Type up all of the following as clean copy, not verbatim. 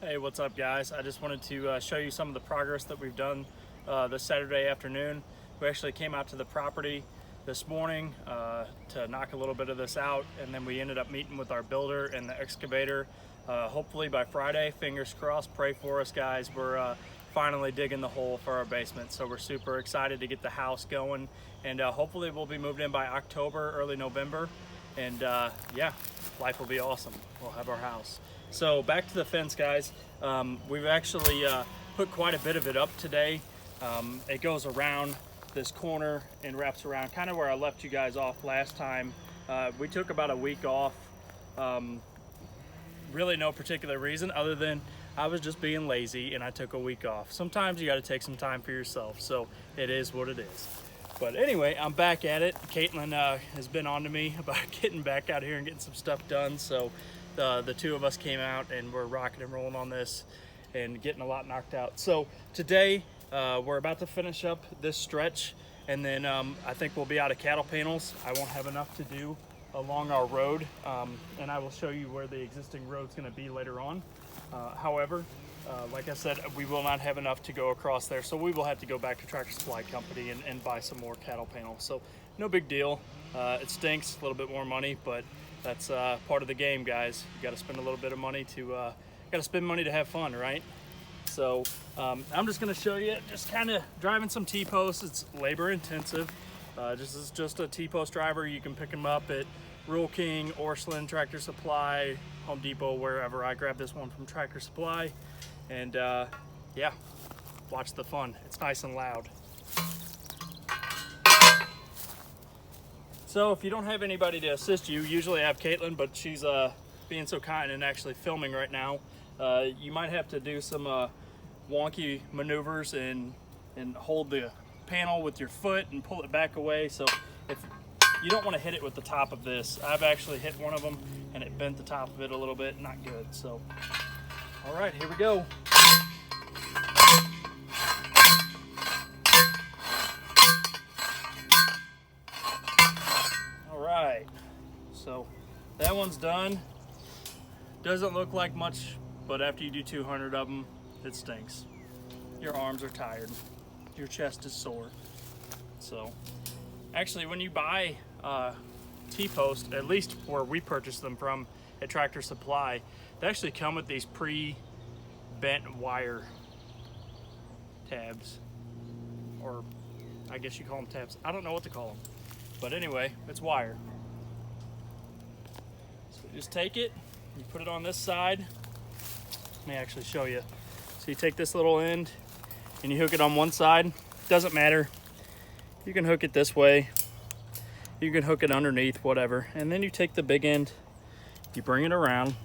Hey, what's up guys? I just wanted to show you some of the progress that we've done this Saturday afternoon. We actually came out to the property this morning to knock a little bit of this out, and then we ended up meeting with our builder and the excavator. Hopefully by Friday, fingers crossed, pray for us guys. We're finally digging the hole for our basement, so we're super excited to get the house going, and hopefully we'll be moved in by October, early November, and yeah, life will be awesome. We'll have our house. So back to the fence, guys. We've actually put quite a bit of it up today. It goes around this corner and wraps around kind of where I left you guys off last time. We took about a week off. Really no particular reason other than I was just being lazy and I took a week off. Sometimes you got to take some time for yourself, so it is what it is. But anyway, I'm back at it. Caitlin has been on to me about getting back out here and getting some stuff done, so the two of us came out and we're rocking and rolling on this and getting a lot knocked out. So today we're about to finish up this stretch, and then I think we'll be out of cattle panels. I won't have enough to do along our road, and I will show you where the existing road's going to be later on. However, like I said, we will not have enough to go across there, so we will have to go back to Tractor Supply Company and buy some more cattle panels. So no big deal. It stinks, a little bit more money, but that's part of the game, guys. You got to spend a little bit of money to spend money to have fun, right? So I'm just going to show you just kind of driving some T-posts. It's labor intensive. This is just a T-post driver. You can pick them up at Rural King, Orscheln, Tractor Supply, Home Depot, wherever. I grabbed this one from Tractor Supply, and yeah, watch the fun. It's nice and loud. So if you don't have anybody to assist you, usually I have Caitlin, but she's being so kind and actually filming right now. You might have to do some wonky maneuvers and hold the panel with your foot and pull it back away. So if you don't want to hit it with the top of this, I've actually hit one of them and it bent the top of it a little bit. Not good. So all right, here we go. So that one's done. Doesn't look like much, but after you do 200 of them, it stinks. Your arms are tired. Your chest is sore. So actually, when you buy T-post, at least where we purchase them from at Tractor Supply, they actually come with these pre-bent wire tabs, or I guess you call them tabs. I don't know what to call them, but anyway, it's wire. Just take it, you put it on this side. Let me actually show you. So you take this little end and you hook it on one side. Doesn't matter. You can hook it this way. You can hook it underneath, whatever. And then you take the big end, you bring it around.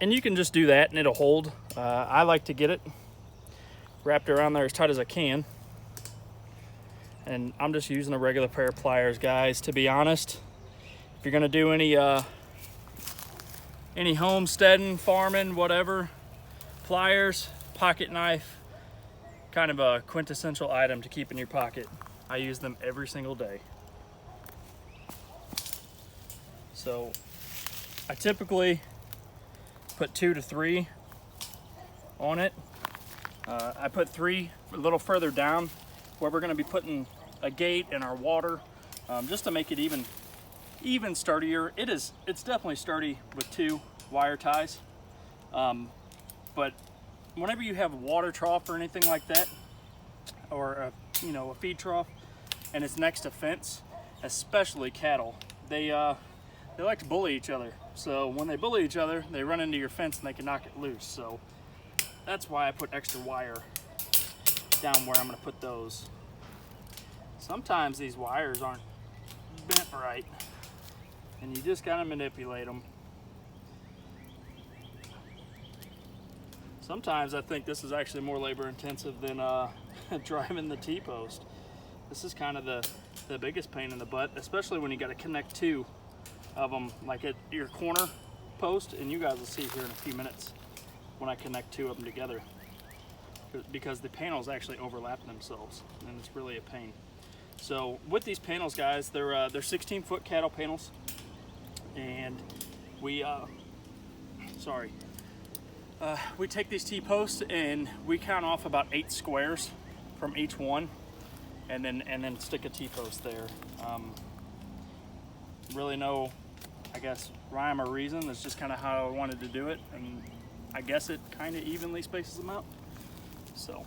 And you can just do that and it'll hold. I like to get it wrapped around there as tight as I can. And I'm just using a regular pair of pliers, guys, to be honest. If you're gonna do any homesteading, farming, whatever, pliers, pocket knife, kind of a quintessential item to keep in your pocket. I use them every single day. So I typically put 2 to 3 on it. I put 3 a little further down where we're gonna be putting a gate and our water, just to make it even sturdier. It's definitely sturdy with 2 wire ties, but whenever you have a water trough or anything like that, or a feed trough, and it's next to fence, especially cattle, they like to bully each other. So when they bully each other, they run into your fence and they can knock it loose. So that's why I put extra wire down where I'm going to put those. Sometimes these wires aren't bent right, and you just gotta manipulate them. Sometimes I think this is actually more labor intensive than driving the T-post. This is kind of the biggest pain in the butt, especially when you gotta connect 2 of them, like at your corner post, and you guys will see here in a few minutes when I connect 2 of them together, because the panels actually overlap themselves, and it's really a pain. So with these panels, guys, they're 16-foot cattle panels. And we, so sorry. We take these T-posts and we count off about 8 squares from each one, and then stick a T-post there. Really no, I guess, rhyme or reason. That's just kind of how I wanted to do it, and I guess it kind of evenly spaces them out. So,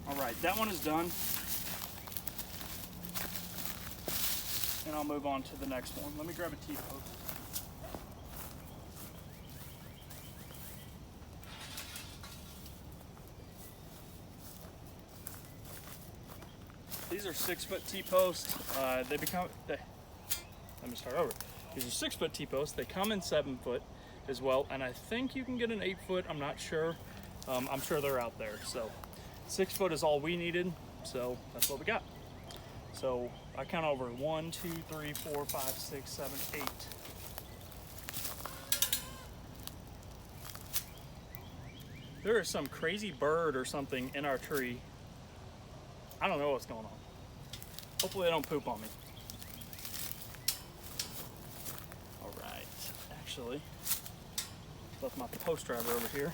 all right, that one is done, and I'll move on to the next one. Let me grab a T-post. These are 6-foot T-posts. Let me start over. These are 6-foot T-posts. They come in 7-foot as well, and I think you can get an 8-foot. I'm not sure. I'm sure they're out there. So 6-foot is all we needed, so that's what we got. So I count over 1, 2, 3, 4, 5, 6, 7, 8. There is some crazy bird or something in our tree. I don't know what's going on. Hopefully they don't poop on me. All right, actually, left my post driver over here.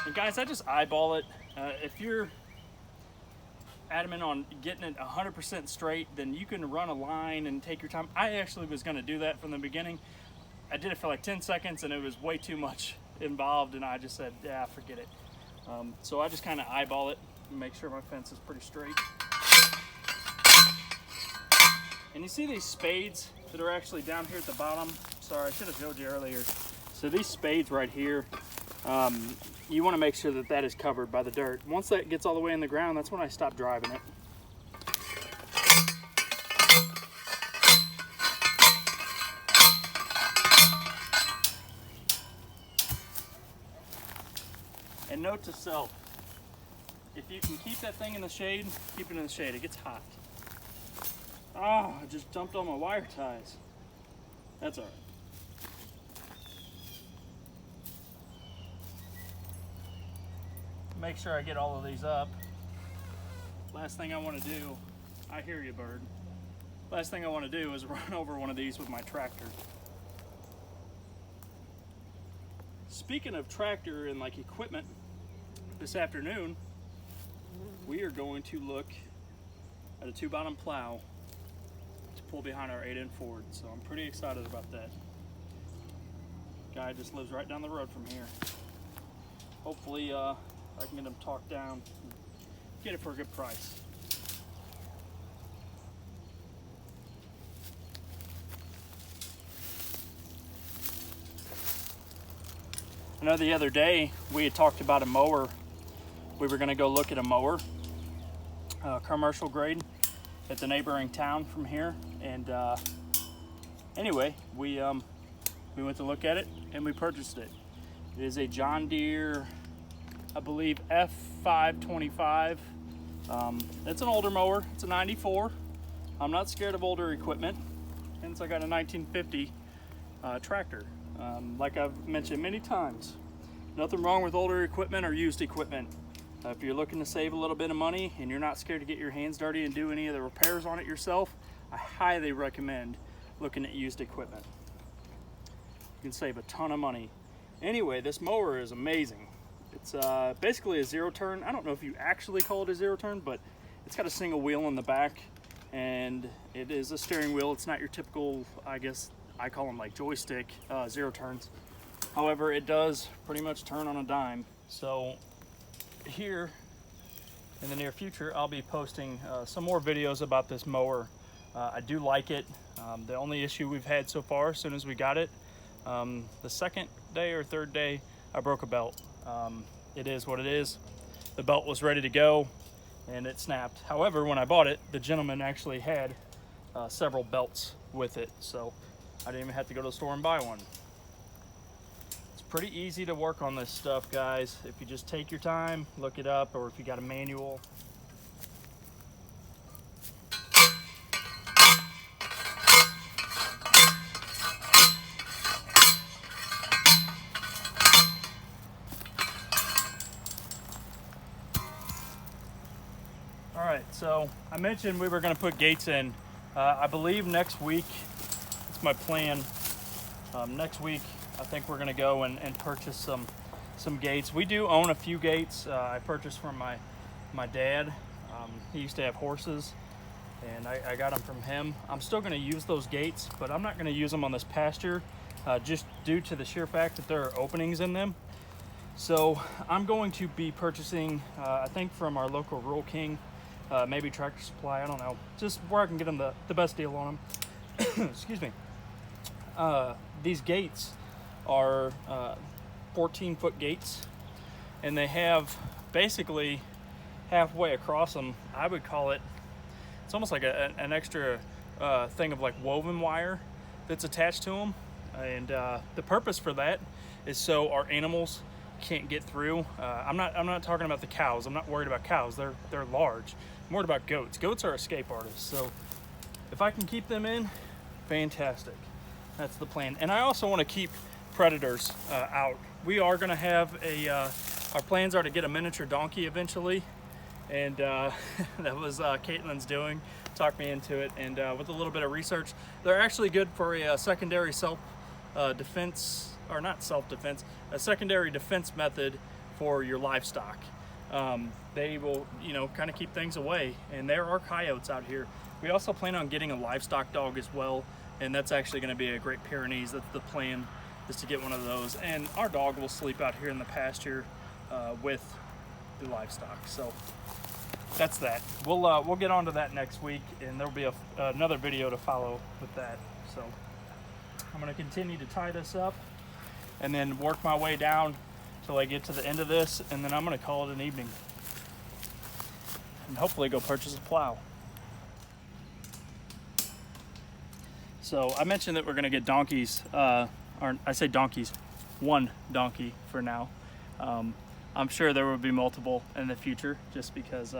And guys, I just eyeball it. If you're adamant on getting it 100% straight, then you can run a line and take your time. I actually was going to do that from the beginning. I did it for like 10 seconds and it was way too much involved, and I just said, yeah, forget it. So I just kind of eyeball it and make sure my fence is pretty straight. And you see these spades that are actually down here at the bottom? Sorry, I should have showed you earlier. So these spades right here, you want to make sure that that is covered by the dirt. Once that gets all the way in the ground, that's when I stop driving it. And note to self, if you can keep that thing in the shade, keep it in the shade. It gets hot. Oh, I just dumped all my wire ties. That's all right. Make sure I get all of these up. Last thing I want to do, I hear you, bird. Last thing I want to do is run over one of these with my tractor. Speaking of tractor and like equipment, this afternoon we are going to look at a 2-bottom plow to pull behind our 8-inch Ford. So I'm pretty excited about that. Guy just lives right down the road from here. Hopefully I can get them talked down, get it for a good price. I know the other day we had talked about a mower. We were going to go look at a mower, commercial grade, at the neighboring town from here. And anyway, we went to look at it and we purchased it. It is a John Deere, I believe, F525. It's an older mower. It's a 94. I'm not scared of older equipment. Hence I got a 1950 tractor. Like I've mentioned many times, nothing wrong with older equipment or used equipment. If you're looking to save a little bit of money and you're not scared to get your hands dirty and do any of the repairs on it yourself, I highly recommend looking at used equipment. You can save a ton of money. Anyway, this mower is amazing. It's basically a zero turn. I don't know if you actually call it a zero turn, but it's got a single wheel in the back, and it is a steering wheel. It's not your typical, I guess I call them like joystick zero turns. However, it does pretty much turn on a dime. So here in the near future, I'll be posting some more videos about this mower. I do like it. The only issue we've had so far, as soon as we got it, the second day or third day, I broke a belt. It is what it is. The belt was ready to go and it snapped. However, when I bought it, the gentleman actually had several belts with it, so I didn't even have to go to the store and buy one. It's pretty easy to work on this stuff, guys. If you just take your time, look it up, or if you got a manual. All right, so I mentioned we were going to put gates in. I believe next week, it's my plan. Next week, I think we're going to go and purchase some gates. We do own a few gates. I purchased from my dad. He used to have horses, and I got them from him. I'm still going to use those gates, but I'm not going to use them on this pasture, just due to the sheer fact that there are openings in them. So I'm going to be purchasing, I think from our local Rural King, maybe Tractor Supply, I don't know, just where I can get them the best deal on them. Excuse me. These gates are 14-foot gates, and they have basically halfway across them, I would call it, it's almost like an extra thing of like woven wire that's attached to them. And the purpose for that is so our animals can't get through. I'm not talking about the cows. I'm not worried about cows. They're large. I'm worried about goats. Goats are escape artists. So if I can keep them in, fantastic. That's the plan. And I also want to keep predators out. We are going to have our plans are to get a miniature donkey eventually. And that was Caitlin's doing, talked me into it. And with a little bit of research, they're actually good for a secondary self-defense, or not self-defense, a secondary defense method for your livestock. They will, kind of keep things away. And there are coyotes out here. We also plan on getting a livestock dog as well. And that's actually going to be a Great Pyrenees. That's the plan, is to get one of those. And our dog will sleep out here in the pasture with the livestock. So that's that. We'll get onto that next week, and there'll be another video to follow with that. So I'm going to continue to tie this up and then work my way down till I get to the end of this, and then I'm going to call it an evening and hopefully go purchase a plow. So I mentioned that we're going to get donkeys, or I say donkeys, one donkey for now. I'm sure there will be multiple in the future, just because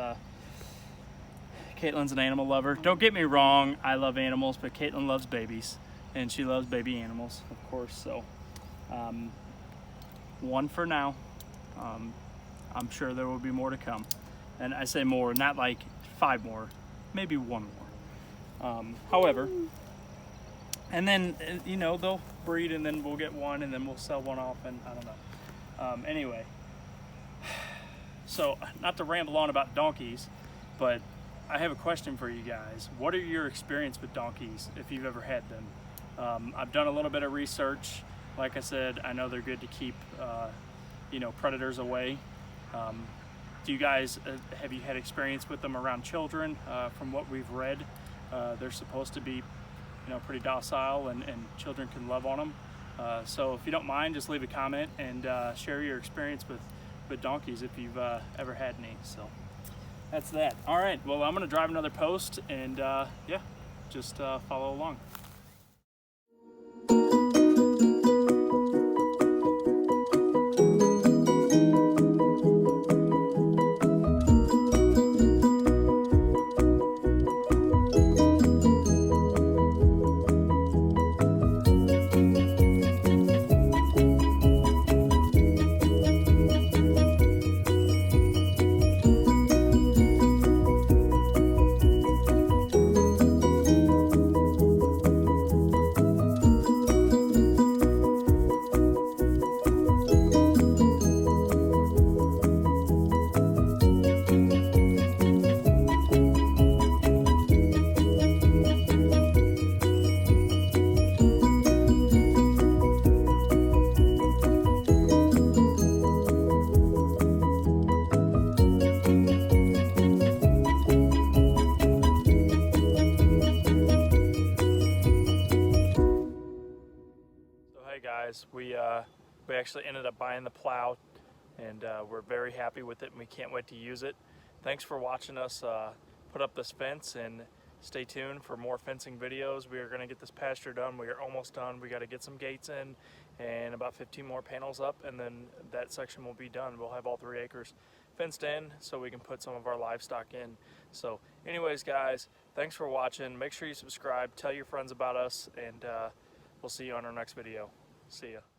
Caitlin's an animal lover. Don't get me wrong, I love animals, but Caitlin loves babies, and she loves baby animals, of course. So one for now. I'm sure there will be more to come. And I say more, not like 5 more, maybe 1 more. However, and then, they'll breed, and then we'll get one, and then we'll sell one off, and I don't know. Anyway. So, not to ramble on about donkeys, but I have a question for you guys. What are your experience with donkeys, if you've ever had them? I've done a little bit of research. Like I said, I know they're good to keep, predators away. Do you guys, have you had experience with them around children? From what we've read, they're supposed to be, pretty docile, and children can love on them. So if you don't mind, just leave a comment and share your experience with donkeys if you've ever had any. So that's that. All right, well, I'm gonna drive another post, and just follow along. Guys, we actually ended up buying the plow, and we're very happy with it, and we can't wait to use it. Thanks for watching us put up this fence, and stay tuned for more fencing videos. We are going to get this pasture done. We are almost done. We got to get some gates in and about 15 more panels up, and then that section will be done. We'll have all 3 acres fenced in so we can put some of our livestock in. So anyways, guys, thanks for watching. Make sure you subscribe, tell your friends about us, and we'll see you on our next video. See ya.